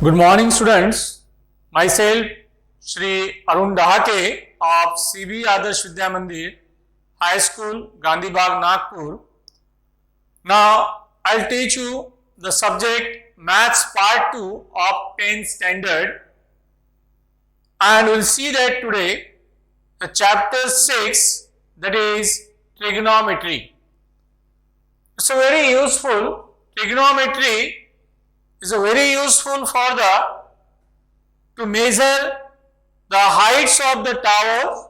Good morning, students. Myself, Shri Arun Dahake of CB Adarsh Vidya Mandir High School, Gandhi Bagh, Nagpur. Now, I'll teach you the subject Maths Part 2 of 10th Standard, and we'll see that today the chapter 6, that is trigonometry. It's a very useful trigonometry. Is very useful for to measure the heights of the towers,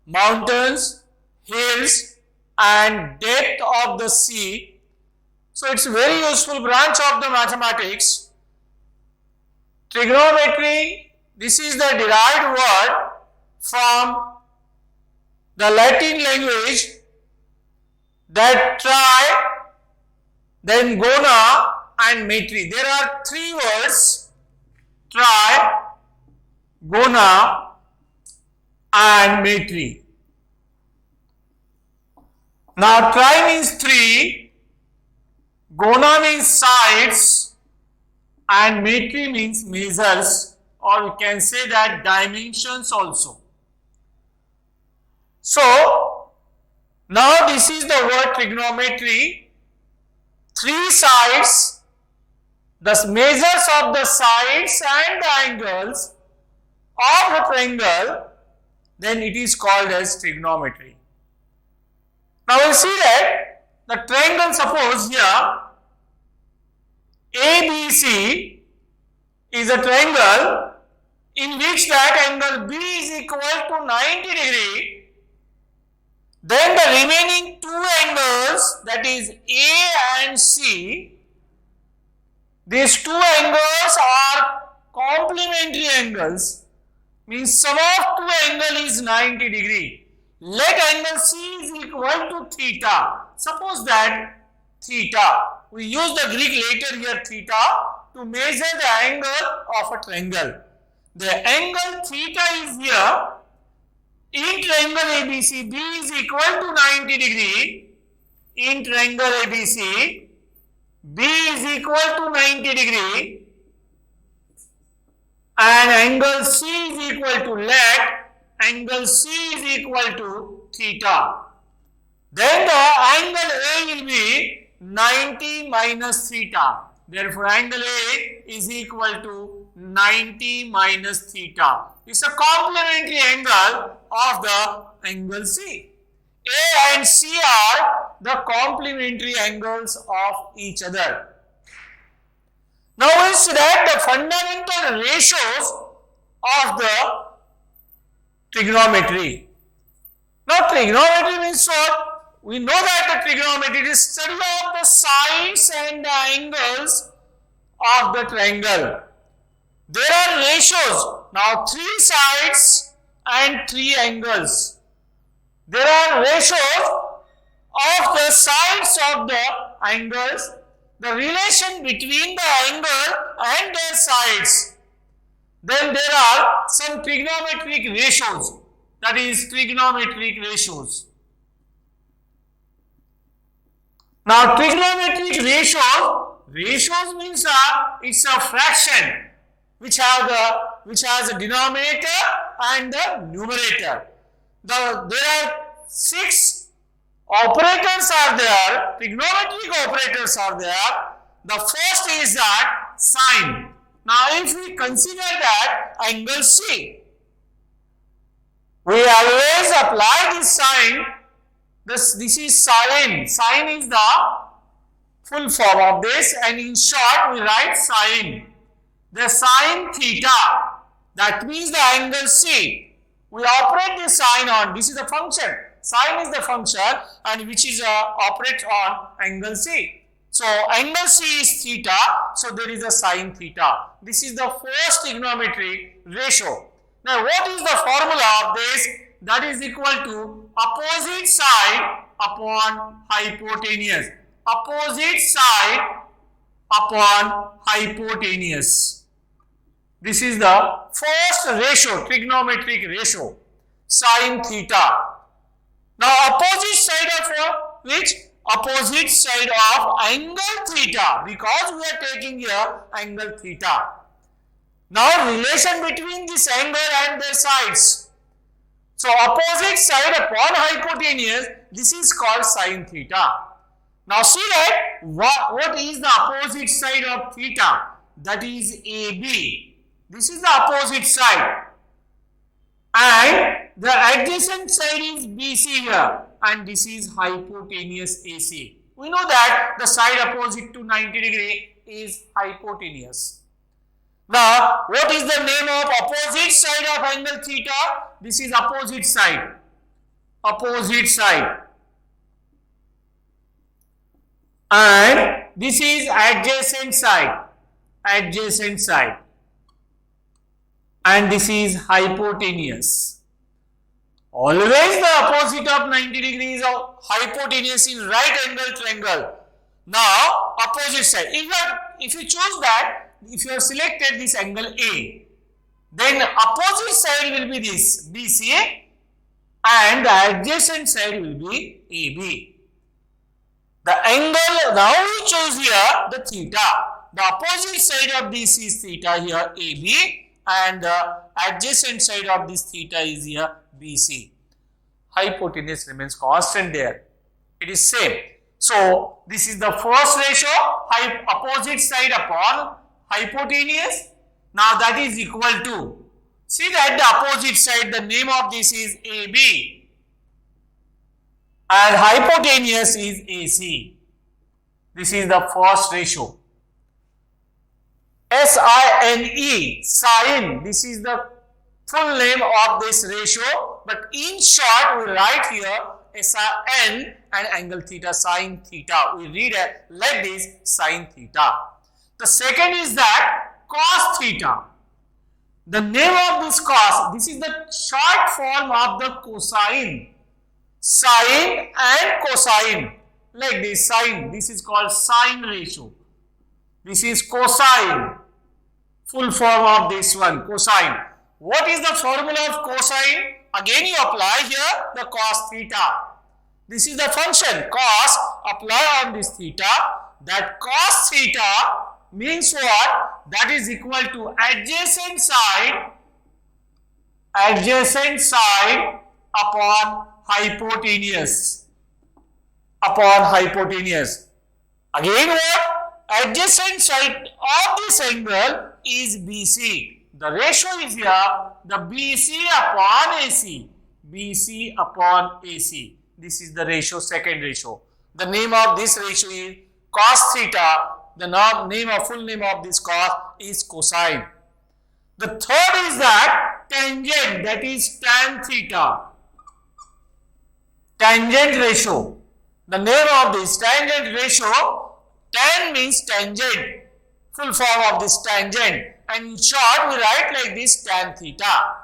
mountains, hills, and depth of the sea. So it's a very useful branch of the mathematics. Trigonometry, this is the derived word from the Latin language, that tri, then gona, and metri. There are three words: tri, gona, and metri. Now, tri means three, gona means sides, and metri means measures, or you can say that dimensions also. So, now this is the word trigonometry. Three sides, the measures of the sides and the angles of the triangle, then it is called as trigonometry. Now we will see that the triangle, suppose here ABC is a triangle in which that angle B is equal to 90 degree, then the remaining two angles, that is A and C, these two angles are complementary angles, means sum of two angle is 90 degree. Let angle C is equal to theta. Suppose that theta, we use the Greek letter here theta to measure the angle of a triangle. The angle theta is here. In triangle ABC, B is equal to 90 degree. In triangle ABC, B is equal to 90 degree, and angle C is equal to, let angle C is equal to theta. Then the angle A will be 90 minus theta. Therefore, angle A is equal to 90 minus theta. It's a complementary angle of the angle C. A and C are the complementary angles of each other. Now we see that the fundamental ratios of the trigonometry. Now trigonometry means what? We know that the trigonometry is study of the sides and the angles of the triangle. There are ratios. Now three sides and three angles. There are ratios of the sides of the angles, the relation between the angle and their sides. Then there are some trigonometric ratios, that is trigonometric ratios. Now trigonometric ratios means it's a fraction which has a denominator and the numerator. There are six operators are there, trigonometric operators are there. The first is that sine. Now if we consider that angle C, we always apply this sine. This is sine. Sine is the full form of this, and in short we write sine. The sine theta, that means the angle C. We operate the sine on, this is the function. Sine is the function, and which is operates on angle C. So angle C is theta, so there is a sine theta. This is the first trigonometric ratio. Now what is the formula of this? That is equal to opposite side upon hypotenuse. Opposite side upon hypotenuse. This is the first ratio, trigonometric ratio, sine theta. Now opposite side of which? Opposite side of angle theta, because we are taking here angle theta. Now relation between this angle and their sides. So opposite side upon hypotenuse, this is called sine theta. Now see that what is the opposite side of theta? That is AB. This is the opposite side. And the adjacent side is BC here. And this is hypotenuse AC. We know that the side opposite to 90 degree is hypotenuse. Now, what is the name of opposite side of angle theta? This is opposite side. Opposite side. And this is adjacent side. Adjacent side. And this is hypotenuse. Always the opposite of 90 degrees of hypotenuse in right angle triangle. Now, opposite side. If you choose that, if you have selected this angle A, then opposite side will be this BCA and the adjacent side will be AB. The angle, now we choose here the theta. The opposite side of this is theta here AB and the adjacent side of this theta is here BC. Hypotenuse remains constant there. It is same. So, this is the first ratio, opposite side upon hypotenuse. Now, that is equal to, see that the opposite side, the name of this is AB and hypotenuse is AC. This is the first ratio. SINE, sine, this is the full name of this ratio, but in short we write here SIN and angle theta, sine theta. We read it like this, sine theta. The second is that cos theta. The name of this cos, this is the short form of the cosine. Sine and cosine, like this, sine, this is called sine ratio. This is cosine, full form of this one, cosine. What is the formula of cosine? Again you apply here the cos theta. This is the function, cos, apply on this theta. That cos theta means what? That is equal to adjacent side upon hypotenuse. Upon hypotenuse. Again what? Adjacent side of this angle is BC. The ratio is here the BC upon AC. BC upon AC. This is the ratio, second ratio. The name of this ratio is cos theta. The full name of this cos is cosine. The third is that tangent, that is tan theta. Tangent ratio. The name of this tangent ratio, tan means tangent, full form of this tangent, and in short we write like this tan theta.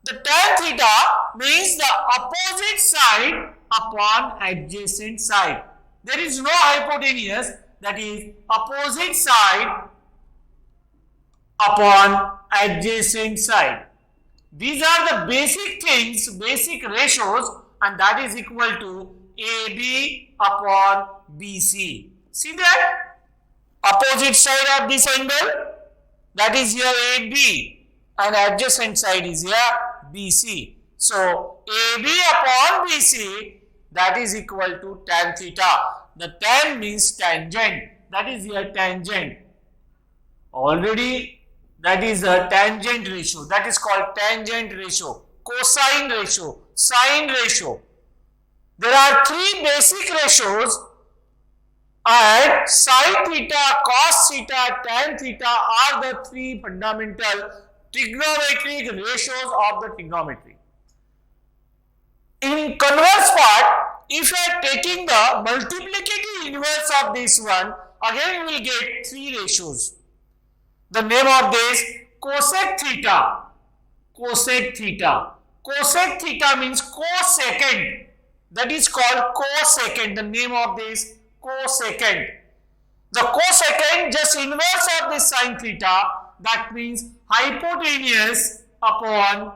The tan theta means the opposite side upon adjacent side. There is no hypotenuse, that is opposite side upon adjacent side. These are the basic things, basic ratios, and that is equal to AB upon BC. See that? Opposite side of this angle, that is here AB, and adjacent side is here BC. So, AB upon BC, that is equal to tan theta. The tan means tangent, that is here tangent. Already that is a tangent ratio, that is called tangent ratio, cosine ratio, sine ratio. There are three basic ratios, and sine theta, cos theta, tan theta are the three fundamental trigonometric ratios of the trigonometry. In converse part, if you are taking the multiplicative inverse of this one, again you will get three ratios. The name of this cosec theta. Cosec theta. Cosec theta means cosecant. That is called cosecant. The name of this cosecant. The cosecant just inverse of this sine theta. That means hypotenuse upon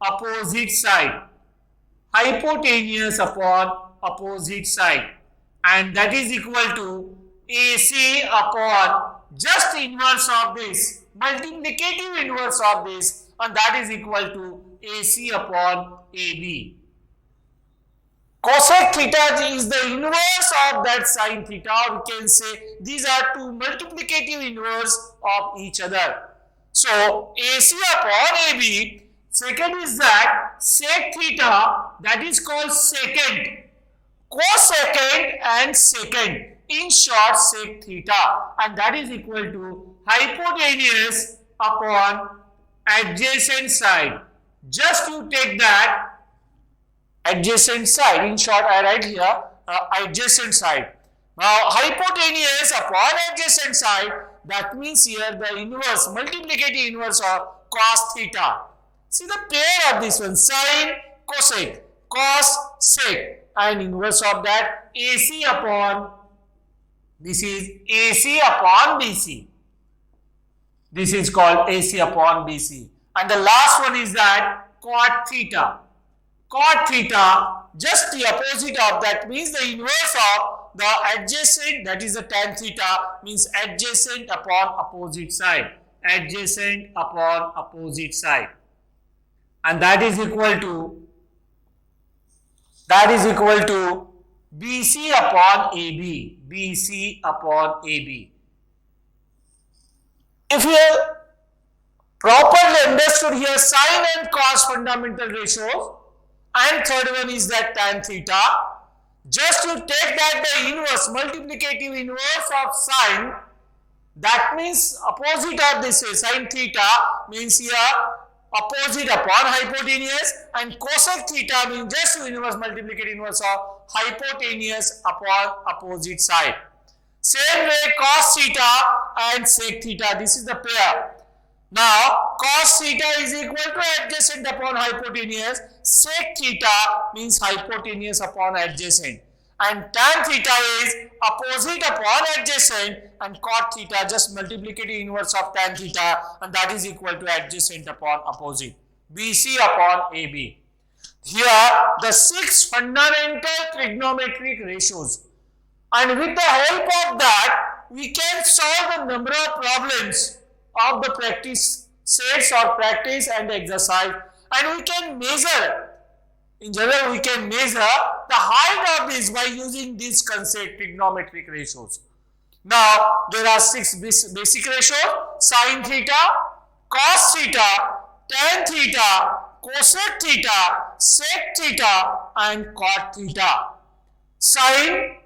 opposite side. Hypotenuse upon opposite side. And that is equal to AC upon just inverse of this. multiplicative inverse of this, and that is equal to AC upon AB. Cosec theta is the inverse of that sin theta. We can say these are two multiplicative inverse of each other. So AC upon AB, second is that sec theta, that is called secant, cosecant and secant, in short sec theta, and that is equal to hypotenuse upon adjacent side. Just you take that adjacent side, in short I write here adjacent side. Now hypotenuse upon adjacent side, that means here the inverse, multiplicative inverse of cos theta. See the pair of this one, sin, cosec, cos, sec, and inverse of that AC upon, this is AC upon BC. This is called AC upon BC. And the last one is that cot theta. Cot theta, just the opposite of that, means the inverse of the adjacent, that is the tan theta, means adjacent upon opposite side. Adjacent upon opposite side. And that is equal to BC upon AB. BC upon AB. If you properly understood here sine and cos fundamental ratios, and third one is that tan theta, just you take that the inverse, multiplicative inverse of sine, that means opposite of this sine theta means here opposite upon hypotenuse, and cosec theta means just inverse multiplicative inverse of hypotenuse upon opposite side. Same way cos theta and sec theta, this is the pair. Now cos theta is equal to adjacent upon hypotenuse, sec theta means hypotenuse upon adjacent, and tan theta is opposite upon adjacent, and cot theta just multiplicative inverse of tan theta, and that is equal to adjacent upon opposite. BC upon AB. Here the 6 fundamental trigonometric ratios, and with the help of that we can solve a number of problems of the practice sets or practice and exercise, and we can measure, in general we can measure the height of this by using this concept trigonometric ratios. Now there are 6 basic ratios: sin theta, cos theta, tan theta, cosec theta, sec theta, and cot theta. Sin,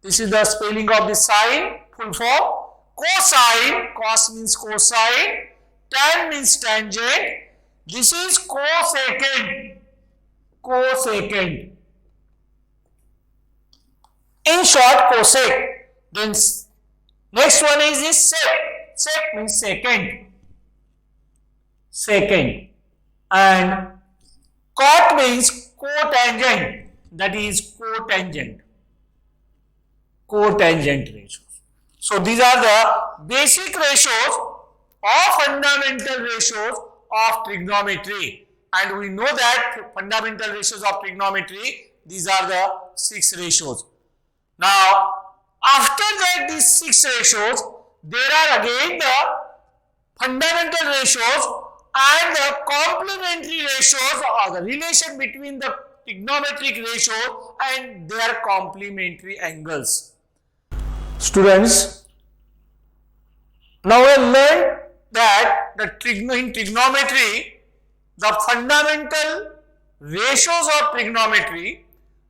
this is the spelling of the sin, full form. Cosine, cos means cosine, tan means tangent, this is cosecant, cosecant. In short, cosec. Then next one is this sec, sec means secant, secant, and cot means cotangent, that is cotangent, cotangent ratios. So these are the basic ratios or fundamental ratios of trigonometry, and we know that fundamental ratios of trigonometry, these are the 6 ratios. Now after that these 6 ratios, there are again the fundamental ratios and the complementary ratios, or the relation between the trigonometric ratio and their complementary angles. Students, now we learned that in trigonometry, the fundamental ratios of trigonometry,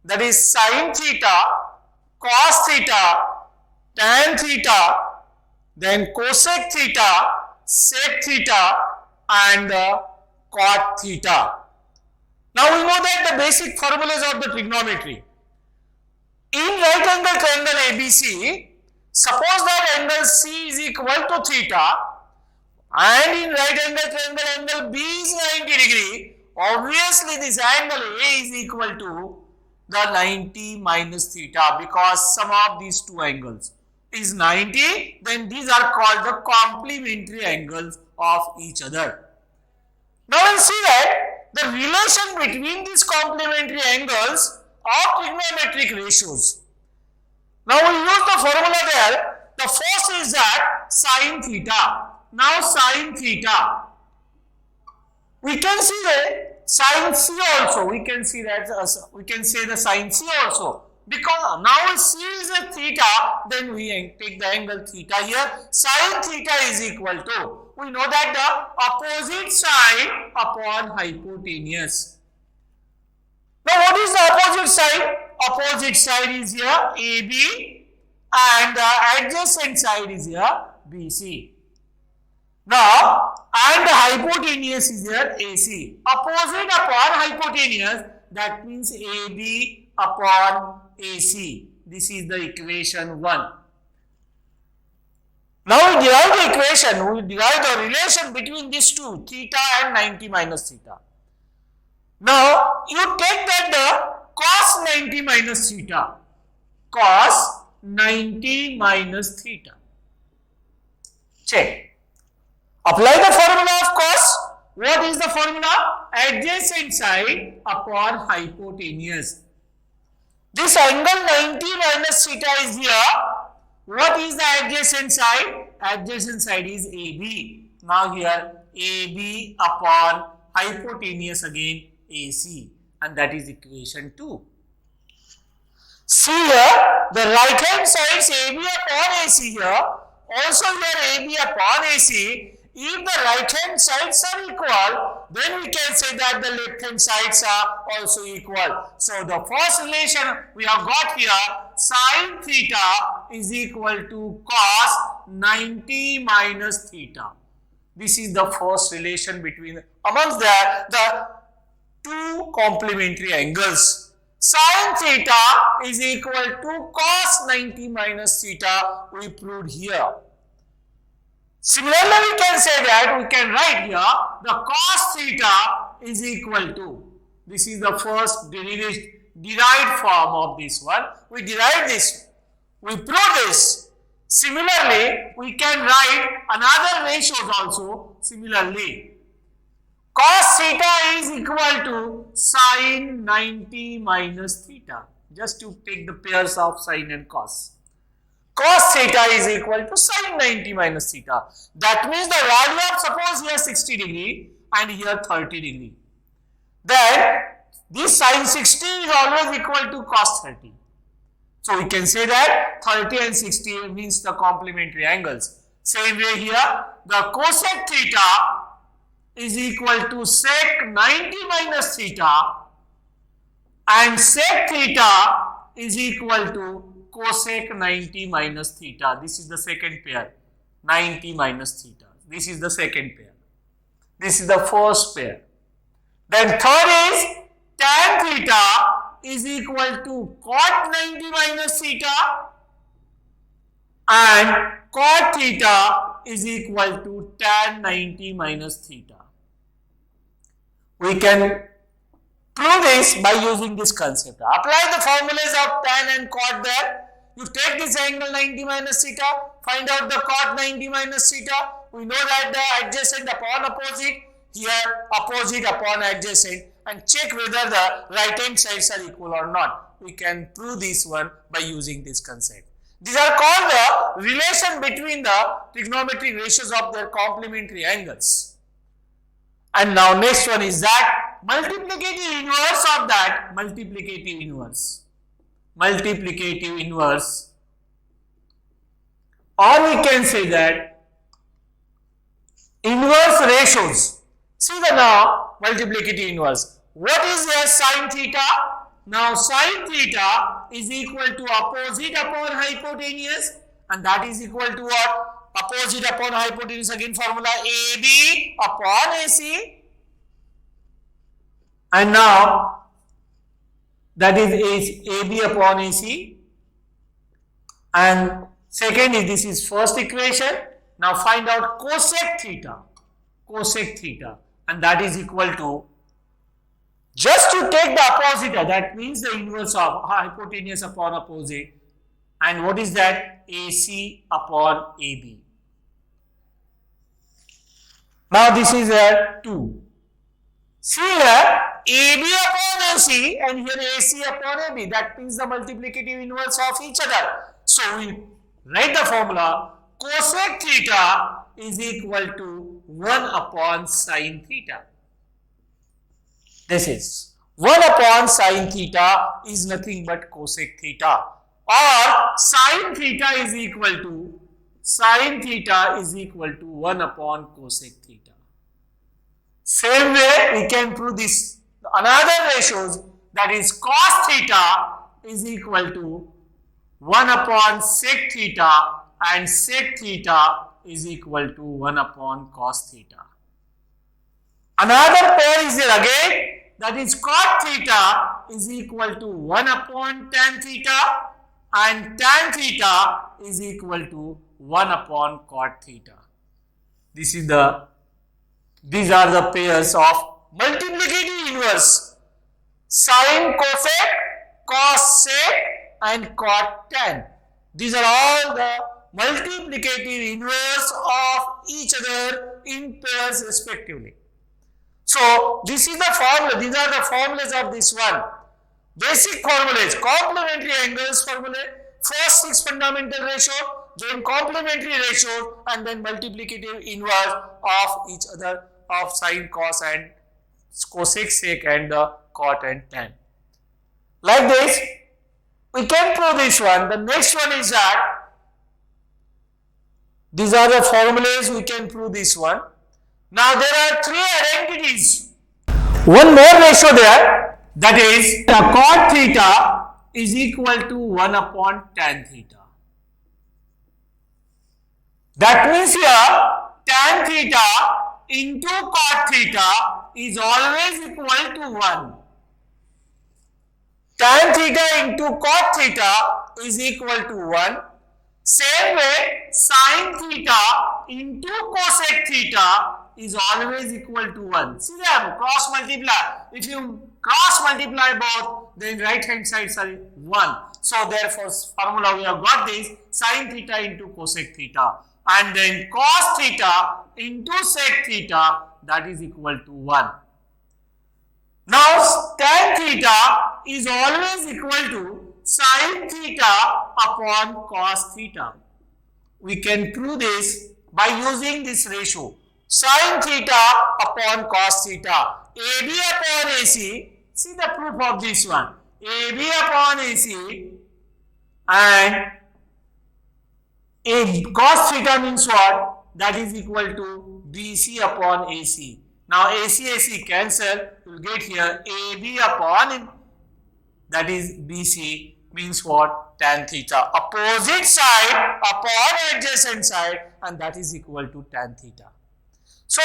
that is sin theta, cos theta, tan theta, then cosec theta, sec theta, and cot theta. Now we know that the basic formulas of the trigonometry. In right angle triangle ABC, suppose that angle C is equal to theta, and in right angle triangle angle B is 90 degree, obviously this angle A is equal to the 90 minus theta, because sum of these two angles is 90, then these are called the complementary angles of each other. Now we'll see that the relation between these complementary angles are trigonometric ratios. Now we use the formula there. The first is that sin theta. Now sine theta. We can see the sine C also. We can see that we can say the sine C also. Because now C is a theta, then we take the angle theta here. Sine theta is equal to, we know that the opposite side upon hypotenuse. Now what is the opposite side? Opposite side is here AB and the adjacent side is here BC. Now, and the hypotenuse is here AC. Opposite upon hypotenuse, that means AB upon AC. This is the equation 1. Now we derive the equation, we derive the relation between these two, theta and 90 minus theta. Now, you take that the cos 90 minus theta. Cos 90 minus theta. Check. Apply the formula of cos. What is the formula? Adjacent side upon hypotenuse. This angle 90 minus theta is here. What is the adjacent side? Adjacent side is AB. Now here AB upon hypotenuse again AC, and that is equation 2. See here, the right hand side is AB upon AC here. Also here AB upon AC. If the right hand sides are equal, then we can say that the left hand sides are also equal. So the first relation we have got here, sin theta is equal to cos 90 minus theta. This is the first relation between amongst the two complementary angles. Sin theta is equal to cos 90 minus theta, we proved here. Similarly, we can say that, we can write here, the cos theta is equal to, this is the first derived form of this one. We derive this, we prove this. Similarly, we can write another ratios also similarly. Cos theta is equal to sin 90 minus theta. Just to take the pairs of sin and cos. Cos theta is equal to sin 90 minus theta. That means the value of, suppose here 60 degree and here 30 degree. Then this sin 60 is always equal to cos 30. So we can say that 30 and 60 means the complementary angles. Same way here, the cosec theta is equal to sec 90 minus theta and sec theta is equal to cosec 90 minus theta. This is the second pair, 90 minus theta. This is the second pair. This is the first pair. Then third is tan theta is equal to cot 90 minus theta and cot theta is equal to tan 90 minus theta. We can prove this by using this concept. Apply the formulas of tan and cot there. You take this angle 90 minus theta, find out the cot 90 minus theta. We know that the adjacent upon opposite, here opposite upon adjacent, and check whether the right hand sides are equal or not. We can prove this one by using this concept. These are called the relation between the trigonometric ratios of their complementary angles. And now next one is that multiplicative inverse of that, multiplicative inverse. Multiplicative inverse, or we can say that inverse ratios. See the now multiplicative inverse. What is their sin theta? Now sin theta is equal to opposite upon hypotenuse, and that is equal to what? Opposite upon hypotenuse, again formula AB upon AC, and now that is AB upon AC, and second is, this is first equation. Now find out cosec theta, and that is equal to, just to take the opposite, that means the inverse of hypotenuse upon opposite, and what is that? AC upon AB. Now this is a 2. See here, AB upon AC and here AC upon AB, that means the multiplicative inverse of each other. So we write the formula cosec theta is equal to 1 upon sin theta. This is 1 upon sin theta is nothing but cosec theta, or sin theta is equal to 1 upon cosec theta. Same way we can prove this another ratios, that is cos theta is equal to 1 upon sec theta and sec theta is equal to 1 upon cos theta. Another pair is there again, that is cot theta is equal to 1 upon tan theta and tan theta is equal to 1 upon cot theta. These are the pairs of multiplicative inverse: sin cosec, cos sec and cot tan. These are all the multiplicative inverse of each other in pairs respectively. So this is the formula, these are the formulas of this one. Basic formulas: complementary angles formula, first 6 fundamental ratio, then complementary ratio, and then multiplicative inverse of each other of sin, cos and cosec, sec and the cot and tan. Like this, we can prove this one. The next one is that these are the formulas, we can prove this one. Now there are 3 identities. One more ratio there, that is the cot theta is equal to 1 upon tan theta. That means here tan theta into cot theta is always equal to 1. Tan theta into cot theta is equal to 1. Same way, sin theta into cosec theta is always equal to 1. See them, cross multiply. If you cross multiply both, then right hand sides are 1. So therefore, formula we have got this: sin theta into cosec theta, and then cos theta into sec theta, that is equal to 1. Now tan theta is always equal to sin theta upon cos theta. We can prove this by using this ratio: sin theta upon cos theta. AB upon AC, see the proof of this one. AB upon AC and cos theta means what? That is equal to BC upon AC. Now AC cancel, you will get here AB upon, that is BC, means what? Tan theta. Opposite side upon adjacent side, and that is equal to tan theta. So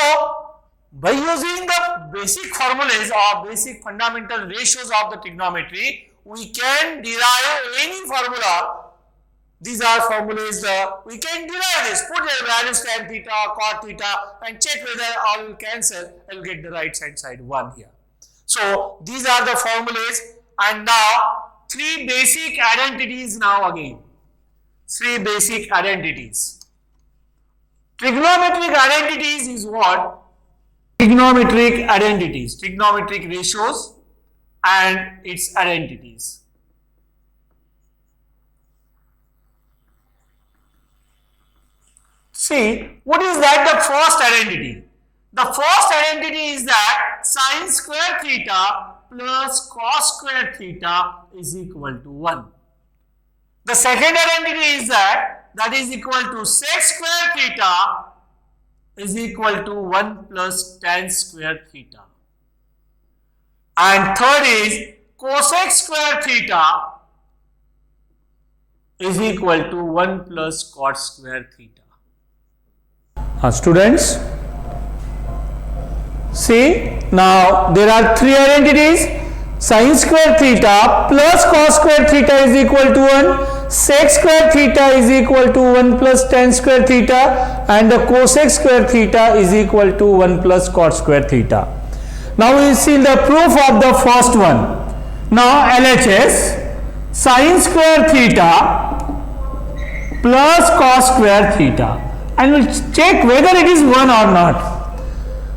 by using the basic formulas or basic fundamental ratios of the trigonometry, we can derive any formula. These are formulas, we can derive this, put your values tan theta, cot theta, and check whether all will cancel, you will get the right hand side 1 here. So these are the formulas, and now 3 basic identities now again. 3 basic identities. Trigonometric identities is what? Trigonometric identities, trigonometric ratios and its identities. See, what is that? The first identity. The first identity is that sin square theta plus cos square theta is equal to 1. The second identity is that is equal to sec square theta is equal to 1 plus tan square theta. And third is cosec square theta is equal to 1 plus cot square theta. Students, see, now there are 3 identities: sin square theta plus cos square theta is equal to 1, sec square theta is equal to 1 plus tan square theta, and the cosec square theta is equal to 1 plus cot square theta. Now we will see the proof of the first one. Now LHS, sin square theta plus cos square theta, and we will check whether it is 1 or not.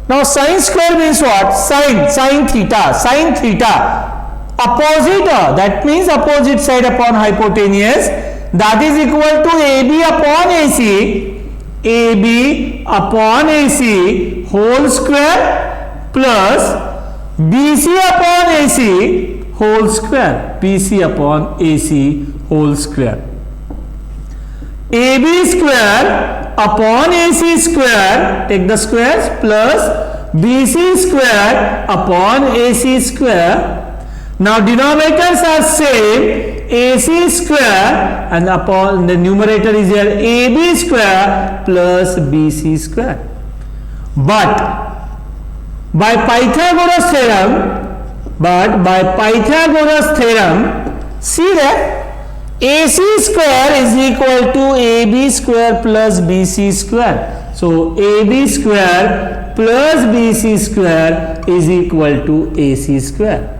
Now sin square means what? Sin theta, opposite, that means opposite side upon hypotenuse. that is equal to AB upon AC, AB upon AC whole square plus BC upon AC whole square, BC upon AC whole square. AB square upon AC square, take the squares, plus BC square upon AC square. Now denominators are same, AC square, and upon the numerator is here AB square plus BC square. But by Pythagoras theorem, see that AC square is equal to AB square plus BC square. So AB square plus BC square is equal to AC square.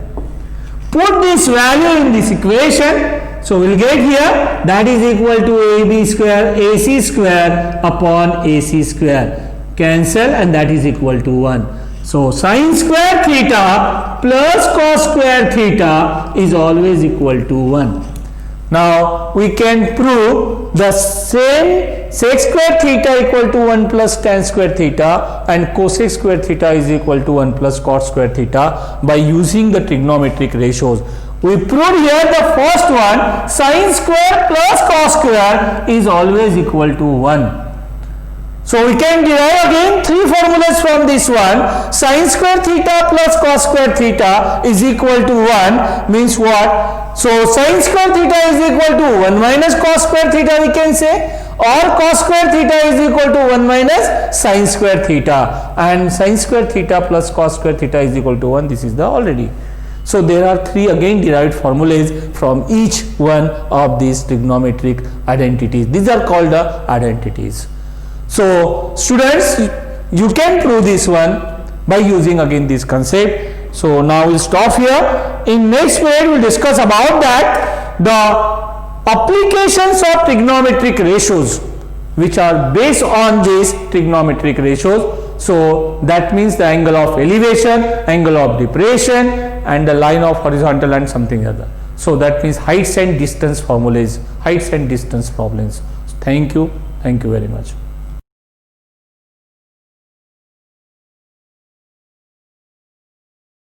Put this value in this equation. So we'll get here that is equal to AB square AC square upon AC square. Cancel, and that is equal to 1. So sin square theta plus cos square theta is always equal to 1. Now we can prove the same sec square theta equal to 1 plus tan square theta and cosec square theta is equal to 1 plus cot square theta by using the trigonometric ratios. We proved here the first one, sin square plus cos square is always equal to 1. So we can derive again three formulas from this one. Sin square theta plus cos square theta is equal to 1 means what? So sin square theta is equal to 1 minus cos square theta we can say, or cos square theta is equal to 1 minus sin square theta, and sin square theta plus cos square theta is equal to 1. This is the already. So there are three again derived formulas from each one of these trigonometric identities. These are called the identities. So students, you can prove this one by using again this concept. So now we'll stop here. In next period we'll discuss about that the applications of trigonometric ratios which are based on these trigonometric ratios. So that means the angle of elevation, angle of depression, and the line of horizontal and something other. So that means heights and distance formulas, heights and distance problems. Thank you very much.